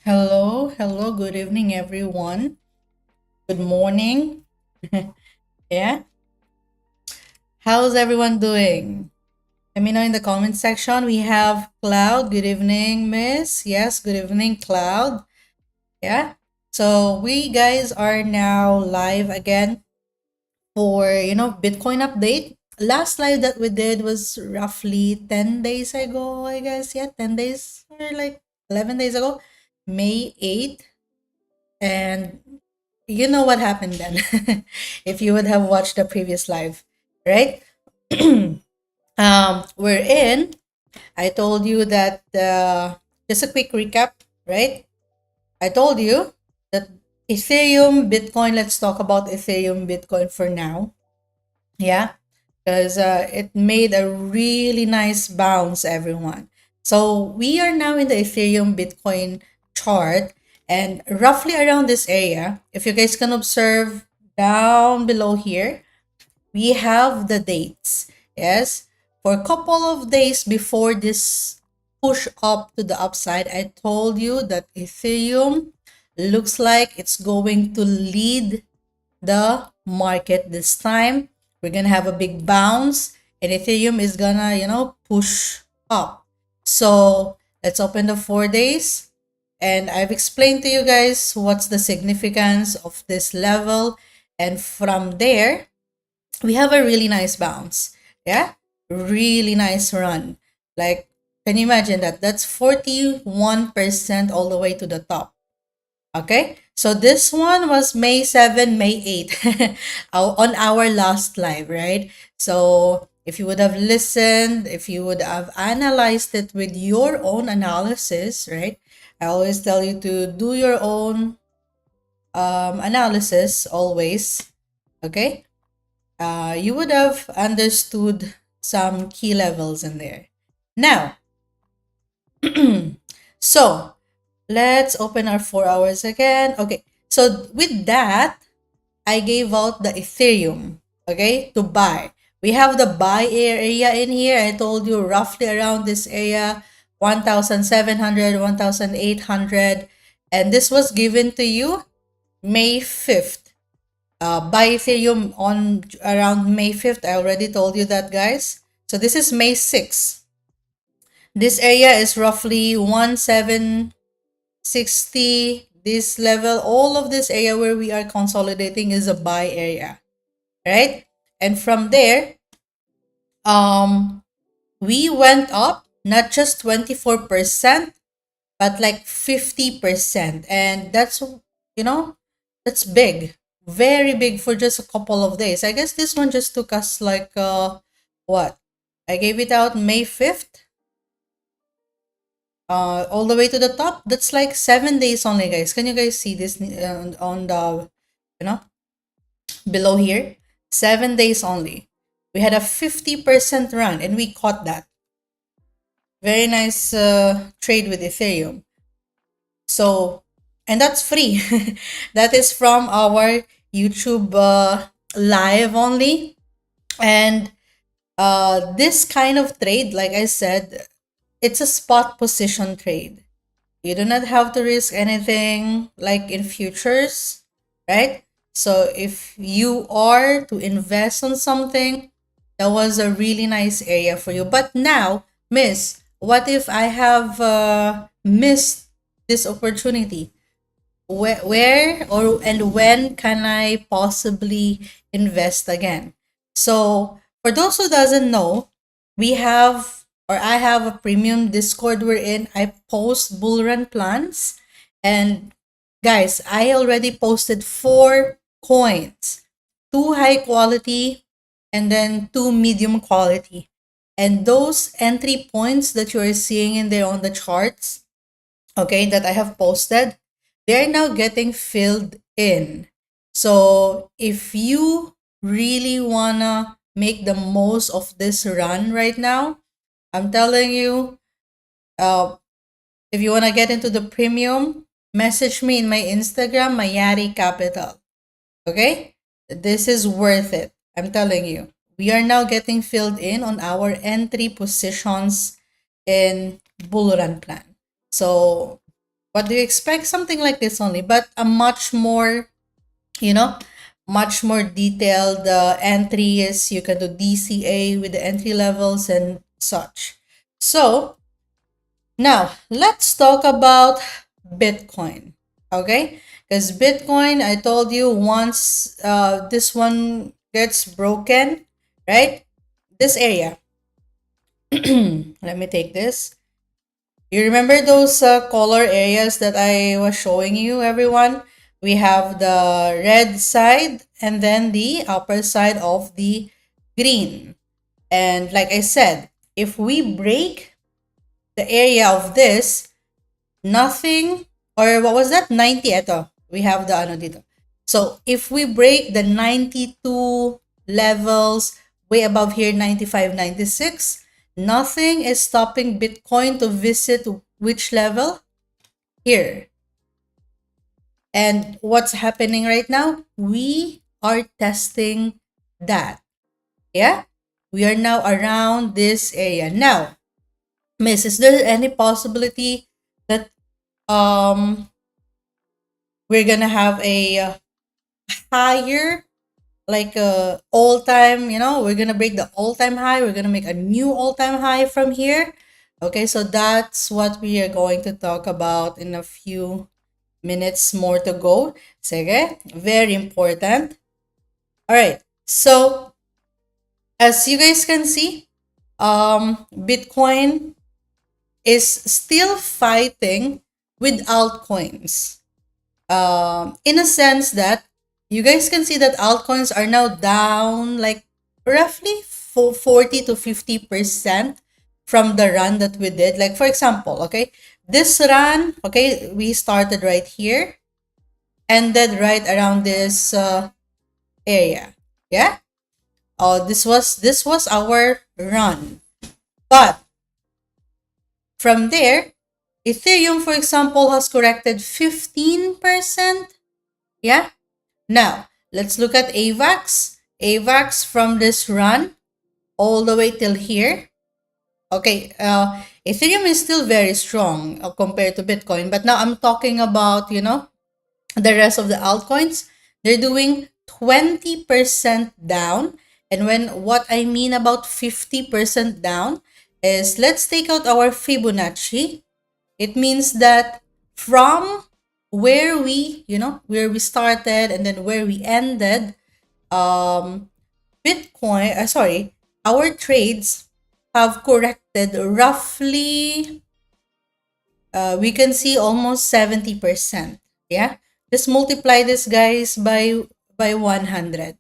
Hello, good evening, everyone. Good morning. Yeah, how's everyone doing? Let me know in the comment section. We have Cloud. Good evening, Miss. Yes, good evening, Cloud. Yeah. So we guys are now live again for Bitcoin update. Last live that we did was roughly 10 days ago, I guess. Yeah, 10 days or like 11 days ago, May 8th. And you know what happened then if you would have watched the previous live, right? We're in. I told you that just a quick recap, right? I told you that Ethereum, Bitcoin, let's talk about Ethereum, Bitcoin for now. Yeah, because it made a really nice bounce, everyone. So we are now in the Ethereum Bitcoin chart, and roughly around this area, if you guys can observe down below here, we have the dates. Yes, for a couple of days before this push up to the upside, I told you that Ethereum looks like it's going to lead the market this time. We're gonna have a big bounce, and Ethereum is gonna, push up. So let's open the 4 days. And I've explained to you guys what's the significance of this level. And from there, we have a really nice bounce. Yeah, really nice run. Like, can you imagine that? That's 41% all the way to the top. Okay, so this one was May 7, May 8 on our last live, right? So if you would have listened, if you would have analyzed it with your own analysis, right? I always tell you to do your own analysis always, okay? You would have understood some key levels in there. Now, so let's open our 4 hours again. Okay, so with that, I gave out the Ethereum, okay, to buy. We have the buy area in here. I told you roughly around this area, 1,700, 1,800. And this was given to you May 5th. Buy Ethereum on around May 5th. I already told you that, guys. So this is May 6th. This area is roughly 1,760. This level, all of this area where we are consolidating is a buy area, right? And from there, um, we went up not just 24%, but like 50%. And that's big, very big for just a couple of days. I guess this one just took us like, what? I gave it out May 5th, all the way to the top. That's like 7 days only, guys. Can you guys see this on the, you know, below here? 7 days only. We had a 50% run and we caught that. Very nice trade with Ethereum. So, and that's free. That is from our YouTube live only. And this kind of trade, like I said, it's a spot position trade. You do not have to risk anything like in futures, right? So if you are to invest on something, that was a really nice area for you. But now, Miss, what if I have missed this opportunity? Where or and when can I possibly invest again? So for those who doesn't know, we have or I have a premium Discord wherein I post bull run plans. And guys, I already posted 4 coins, two high quality and then two medium quality. And those entry points that you are seeing in there on the charts, okay, that I have posted, they're now getting filled in. So if you really wanna make the most of this run right now, I'm telling you, uh, if you wanna get into the premium, message me in my Instagram, Mayari Capital. Okay? This is worth it. I'm telling you. We are now getting filled in on our entry positions in bull run plan. So What do you expect? Something like this only, but a much more, you know, much more detailed entries. You can do DCA with the entry levels and such. So now let's talk about Bitcoin. Okay, because Bitcoin, I told you, once this one gets broken, right? This area. Let me take this. You remember those color areas that I was showing you, everyone? We have the red side and then the upper side of the green. And like I said, if we break the area of this, nothing, or what was that? 90, ito. We have the ano dito. So if we break the 92 levels, way above here, 95, 96, nothing is stopping Bitcoin to visit which level? Here. And what's happening right now? We are testing that. Yeah? We are now around this area. Now, Miss, is there any possibility that we're gonna have a higher, like a all-time, we're gonna break the all-time high, we're gonna make a new all-time high from here? Okay, so that's what we are going to talk about in a few minutes more to go. Sige, very important. All right, so as you guys can see, Bitcoin is still fighting with altcoins. In a sense that you guys can see that altcoins are now down like roughly 40 to 50% from the run that we did. Like for example, okay, this run, okay, we started right here, ended right around this area. Yeah. This was our run, but from there, Ethereum, for example, has corrected 15%. Yeah. Now, let's look at AVAX. AVAX from this run all the way till here. Okay, Ethereum is still very strong compared to Bitcoin, but now I'm talking about, the rest of the altcoins. They're doing 20% down. And what I mean about 50% down is, let's take out our Fibonacci. It means that from where we started and then where we ended, Bitcoin, sorry, our trades have corrected roughly, we can see almost 70%. Yeah, just multiply this, guys, by 100,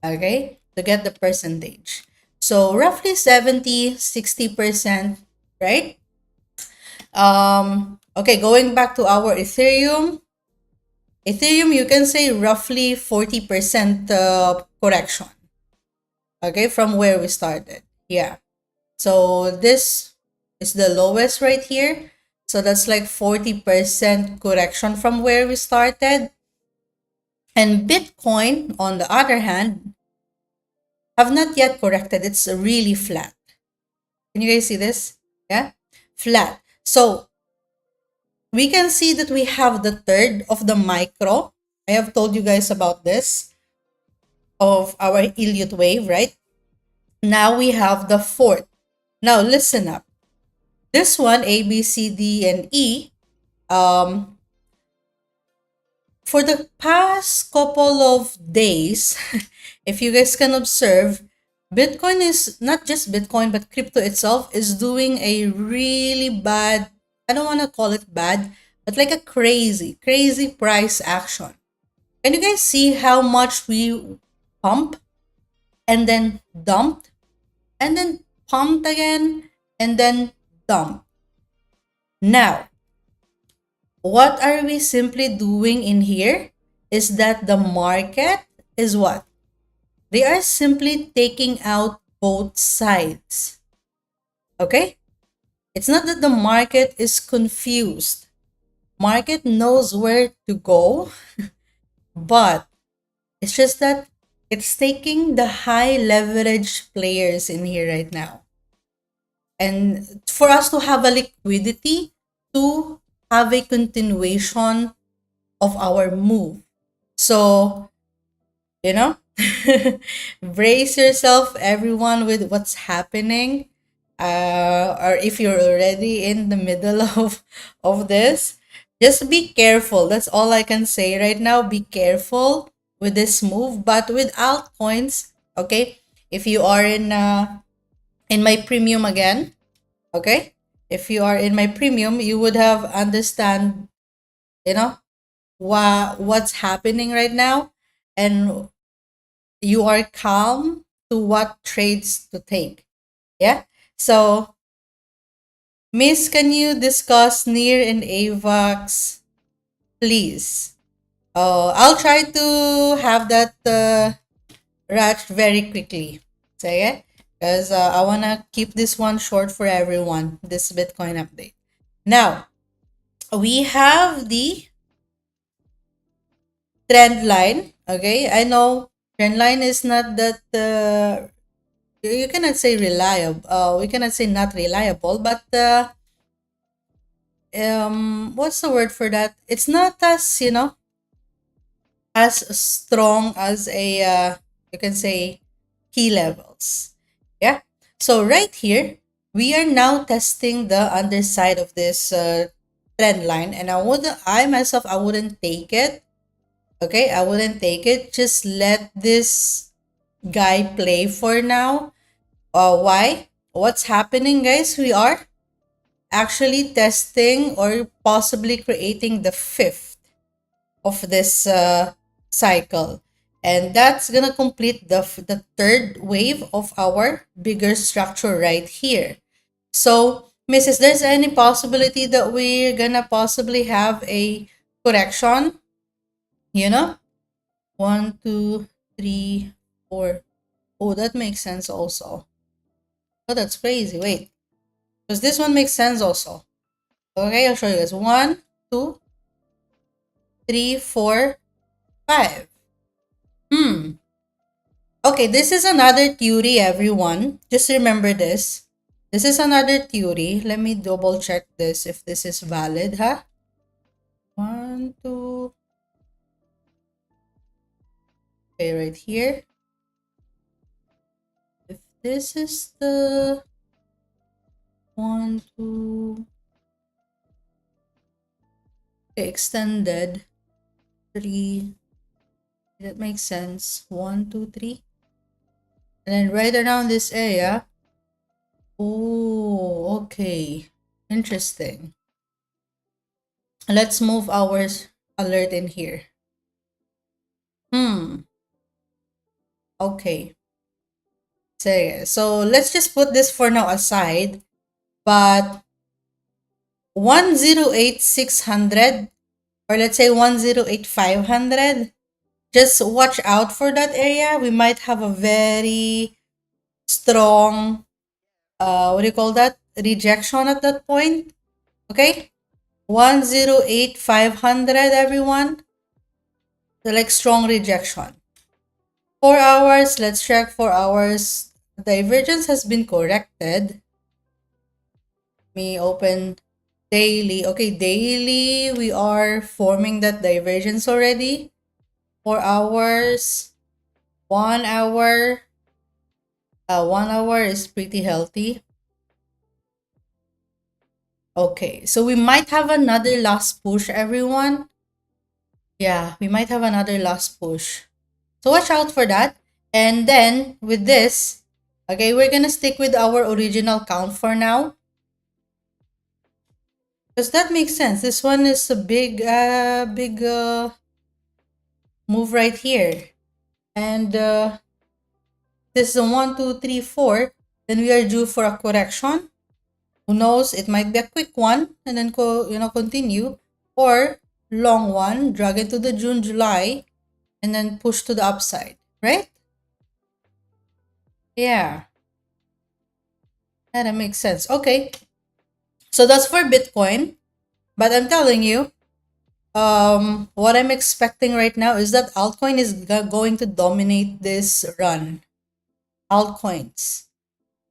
okay, to get the percentage. So roughly 70-60%, right? Okay, going back to our Ethereum, you can say roughly 40% correction, okay, from where we started. Yeah, so this is the lowest right here, so that's like 40% correction from where we started. And Bitcoin, on the other hand, have not yet corrected. It's really flat. Can you guys see this? Yeah, flat. So we can see that we have the third of the micro. I have told you guys about this, of our Elliott wave, right? Now we have the fourth. Now listen up. This one, A, B, C, D, and E, for the past couple of days, if you guys can observe, Bitcoin is not just Bitcoin, but crypto itself is doing a really bad, I don't want to call it bad, but like a crazy, crazy price action. Can you guys see how much we pump and then dumped and then pumped again and then dumped? Now, what are we simply doing in here is that the market is what? They are simply taking out both sides. Okay? It's not that the market is confused. Market knows where to go, but it's just that it's taking the high leverage players in here right now. And for us to have a liquidity to have a continuation of our move. So, you know, brace yourself, everyone, with what's happening. Or if you're already in the middle of this, just be careful. That's all I can say right now. Be careful with this move. But with altcoins, okay, if you are in my premium again, okay, if you are in my premium, you would have understand, you know, what's happening right now, and you are calm to what trades to take. Yeah. So, Miss, can you discuss near and AVAX, please? I'll try to have that ratched very quickly. Say, because I wanna keep this one short for everyone. This Bitcoin update. Now we have the trend line. Okay, I know trend line is not that you cannot say reliable. We cannot say not reliable, but what's the word for that? It's not as, as strong as a you can say key levels. Yeah. So right here we are now testing the underside of this trend line, and I myself, I wouldn't take it. Okay, I wouldn't take it. Just let this guy play for now. Why? What's happening, guys? We are actually testing or possibly creating the fifth of this cycle. And that's gonna complete the third wave of our bigger structure right here. So, Mrs., there's any possibility that we're gonna possibly have a correction? You know? One, two, three, four. Oh, that makes sense also. Oh, that's crazy. Wait. Because this one makes sense also. Okay, I'll show you guys. One, two, three, four, five. Hmm. Okay, this is another theory, everyone. Just remember this. This is another theory. Let me double check this if this is valid, huh? One, two. Okay, right here. If this is the one, two, okay, extended three. That makes sense. One, two, three. And then right around this area. Oh, okay. Interesting. Let's move our alert in here. Okay. So let's just put this for now aside. But 108,600, or let's say 108,500, just watch out for that area. We might have a very strong, what do you call that? Rejection at that point. Okay? 108,500, everyone. So like strong rejection. 4 hours, let's check 4 hours. Divergence has been corrected. Let me open daily. Okay, daily, we are forming that divergence already. 4 hours, 1 hour. 1 hour is pretty healthy. Okay, so we might have another last push, everyone. Yeah, we might have another last push. So watch out for that. And then with this, okay, we're gonna stick with our original count for now. Because that makes sense. This one is a big move right here. And this is a 1, 2, 3, 4. Then we are due for a correction. Who knows? It might be a quick one and then continue, or long one, drag into the June, July, and then push to the upside, right? Yeah, that makes sense. Okay, so that's for Bitcoin, but I'm telling you, what I'm expecting right now is that altcoin is going to dominate this run. Altcoins,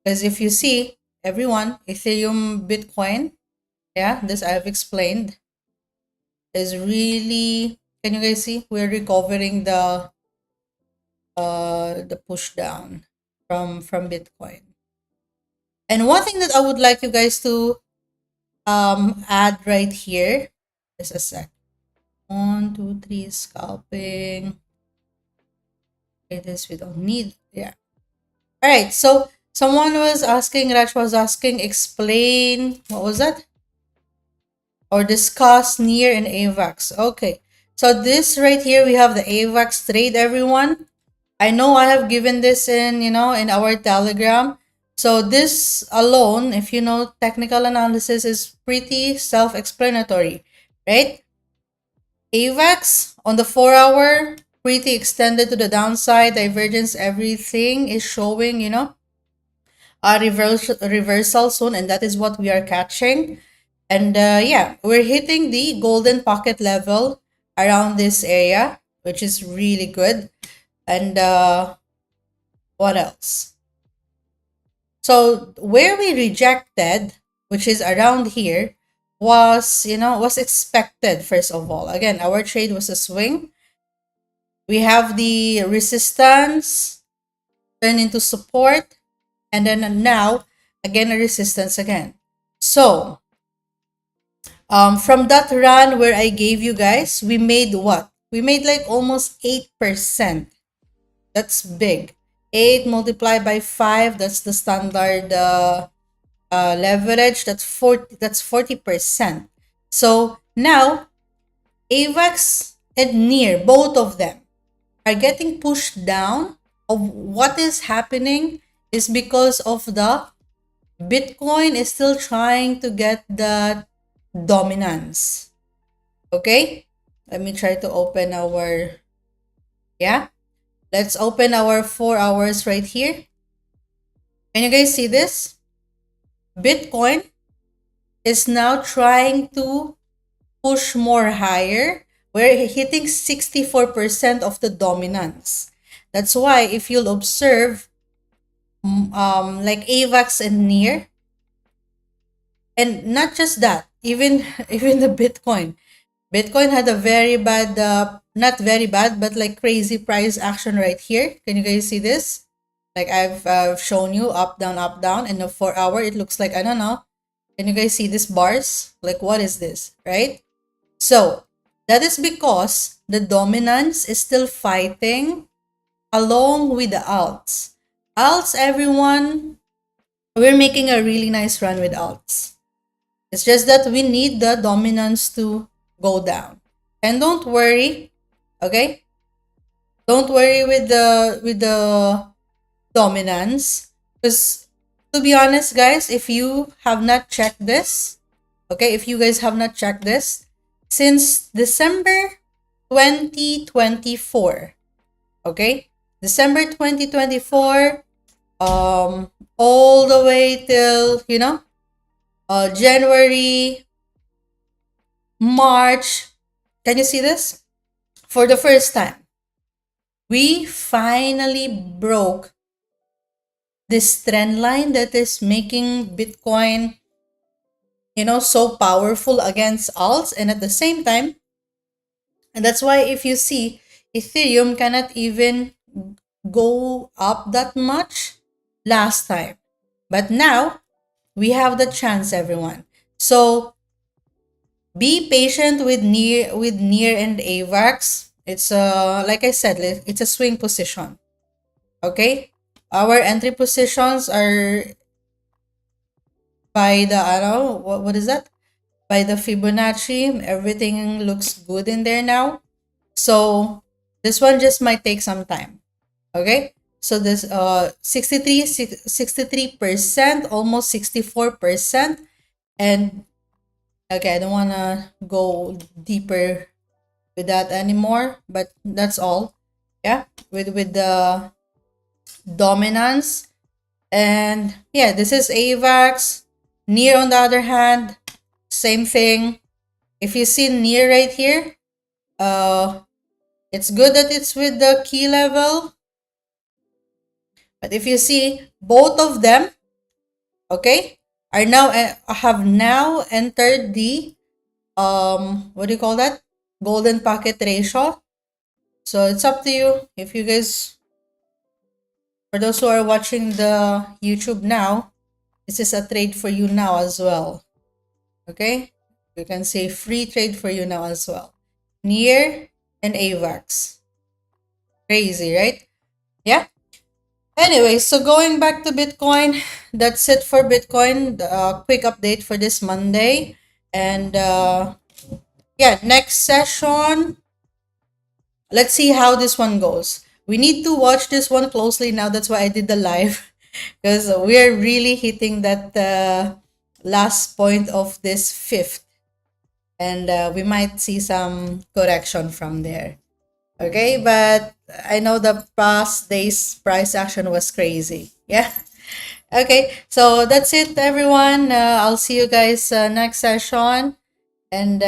because if you see, everyone, Ethereum, Bitcoin, yeah, this I've explained. is really, can you guys see? We're recovering the push down from Bitcoin. And one thing that I would like you guys to add right here is a sec. 1, 2, 3 scalping. Okay, this we don't need. Yeah. All right. So someone was asking, Raj was asking, explain, what was that? Or discuss near and AVAX. Okay. So this right here, we have the AVAX trade, everyone. I know I have given this in, in our Telegram. So this alone, if you know technical analysis, is pretty self-explanatory, right? AVAX on the 4 hour, pretty extended to the downside, divergence, everything is showing, a reversal soon, and that is what we are catching. And yeah, we're hitting the golden pocket level around this area, which is really good. And what else? So where we rejected, which is around here, was expected. First of all, again, our trade was a swing. We have the resistance turn into support, and then now again a resistance again. So from that run where I gave you guys, we made what? We made like almost 8%. That's big. 8 multiplied by 5, that's the standard leverage. That's 40%. So now AVAX and near, both of them are getting pushed down. Of what is happening is because of the Bitcoin is still trying to get the dominance. Okay, let me try to open our, yeah, let's open our 4 hours right here. Can you guys see this? Bitcoin is now trying to push more higher. We're hitting 64% of the dominance. That's why if you'll observe, like AVAX and near, and not just that, even even the Bitcoin had a very bad, not very bad, but like crazy price action right here. Can you guys see this? Like I've shown you up, down, and the 4 hour, it looks like, I don't know. Can you guys see these bars? Like, what is this, right? So that is because the dominance is still fighting along with the alts. Alts, everyone, we're making a really nice run with alts. It's just that we need the dominance to go down. And don't worry, okay? Don't worry with the dominance, because to be honest, guys, if you have not checked this, okay, if you guys have not checked this, since December 2024, okay, December 2024, all the way till January, March. Can you see this? For the first time, we finally broke this trend line that is making Bitcoin, so powerful against alts. And at the same time, and that's why if you see, Ethereum cannot even go up that much last time. But now we have the chance, everyone. So be patient with near and AVAX. It's like I said, it's a swing position. Okay? Our entry positions are by the, I don't know, what is that? By the Fibonacci. Everything looks good in there now. So this one just might take some time. Okay? So this 63%, almost 64%. And okay, I don't want to go deeper with that anymore, but that's all. Yeah, with the dominance. And yeah, this is AVAX. Near, on the other hand, same thing. If you see near right here, it's good that it's with the key level. But if you see both of them, okay, are now have now entered the what do you call that? golden pocket ratio. So it's up to you. If you guys, for those who are watching the YouTube now, this is a trade for you now as well. Okay? You can say free trade for you now as well. Near and AVAX. Crazy, right? Yeah. Anyway, so going back to Bitcoin, that's it for Bitcoin. Quick update for this Monday. And yeah, next session, let's see how this one goes. We need to watch this one closely now. That's why I did the live because we're really hitting that last point of this fifth. And we might see some correction from there. Okay, but I know the past days price action was crazy. Yeah. Okay, so that's it, everyone. I'll see you guys next session. And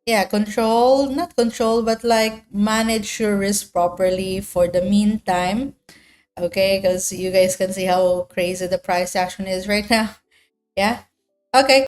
yeah, control, not control, but like manage your risk properly for the meantime. Okay, because you guys can see how crazy the price action is right now. Yeah. Okay.